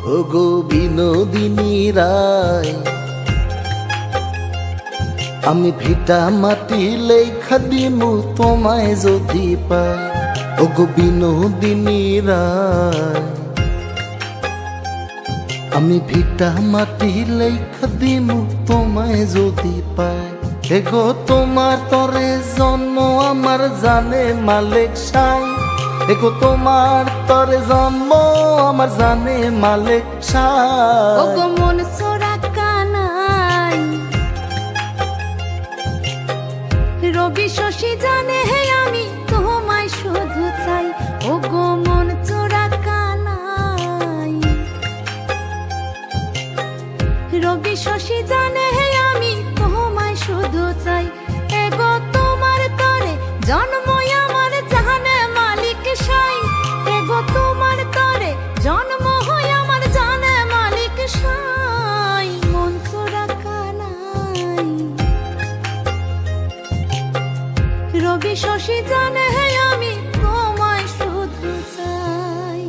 ওগো বিনোদিনী রায়, আমি ভিটা মাটি লেখা দিমু তোমায় যদি পাই। ওগো বিনোদিনী রায়, আমি ভিটা মাটি লেখা দিমু তোমায় যদি পাই। এগো তোমার তরে জন্ম আমার জানে মালিক সাই। এগো তোমার তরে জন্ম আমার জানে মালিক সাই। ওগো মন চোরা কানাই, রবি শশী জানে হে আমি তোমায় শুধু চাই। ওগো মন চোরা কানাই, রবি শশী জানে হে আমি তোমায় শুধু চাই। এগো তোমার তরে জন্ম আমার জানে মালিক সাই। এগো তোমার তরে জন্ম হয় আমার জানে মালিক সাই। মন চোরা কানাই, রবি শশী জানে হে আমি তোমায় শুধু চাই।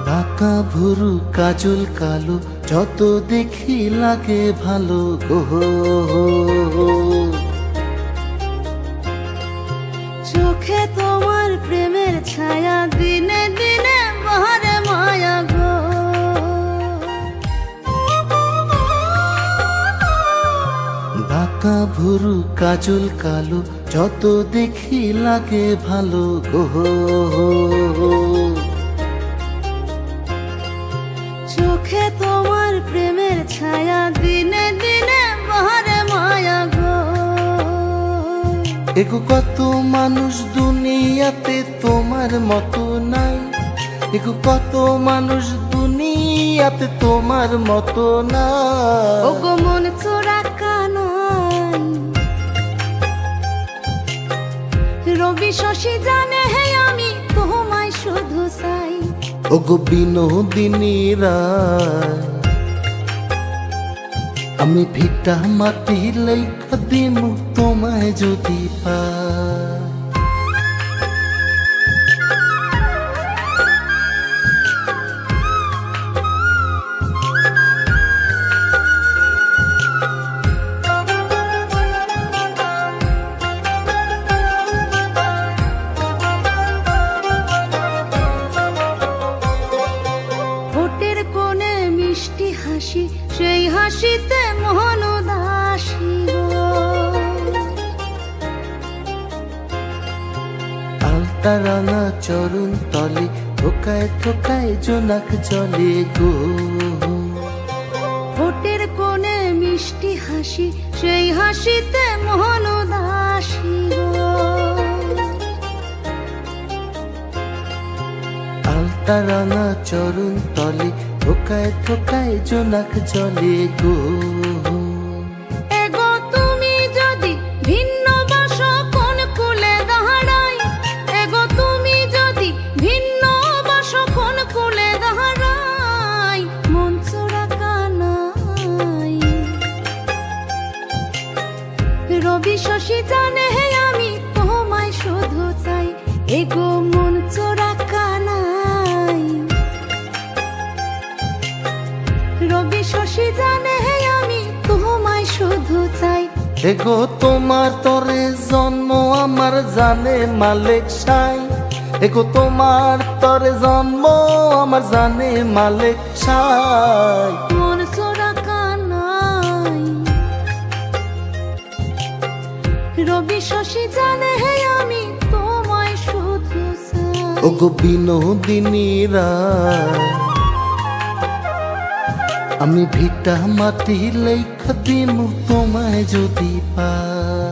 বাঁকা ভুরু কাজল কালো যত দেখি লাগে ভালো গো। চোখে তোমার প্রেমের ছায়া দিনে দিনে বাহারে মায়া গো। বাঁকা ভুরু কাজল কালো যত দেখি লাগে ভালো গো। চোখে তোমার প্রেমের ছায়া দিনে দিনে বাহারে মায়া গো। এগো কত মানুষ দুনিয়াতে তোমার মতো নাই। এগো কত মানুষ দুনিয়াতে তোমার মতো নাই। ওগো মন চোরা কানাই, রবি শশী জানে হে আমি তোমায় শুধু চাই। ওগো বিনোদিনী রায়, আমি ভিটা মাটি লেখা দিমু তোমায় যদি পাই। ঠোঁটের কোণে মিষ্টি হাসি, সেই হাসিতে মোহন উদাসী গো। আলতা রাঙা চরণ তলে থোকায় থোকায় জোনাক জলে গো। ঠোঁটের কোণে মিষ্টি হাসি, সেই হাসিতে মোহন উদাসী গো। আলতা রাঙা চরণ তলে থোকায় থোকায় জোনাক জলে গো। এগো তুমি যদি ভিন্ন বাসো কোন কুলে দাঁড়াই। এগো তুমি যদি ভিন্ন বাসো কোন কুলে দাঁড়াই। মন চোরা কানাই, রবি শশী জানে হে আমি তোমায় শুধু চাই। এগো মন চোরা কানাই, রবি শশী জানে হে আমি তোমায় শুধু চাই। এগো তোমার তরে জন্ম আমার জানে মালিক সাই। এগো তোমার তরে জন্ম আমার জানে মালিক সাই। মন চোরা কানাই, রবি শশী জানে হে আমি তোমায় শুধু চাই। ওগো বিনোদিনী রায়, আমি ভিটা মাটি লেখা দিমু তোমায় যদি পাই।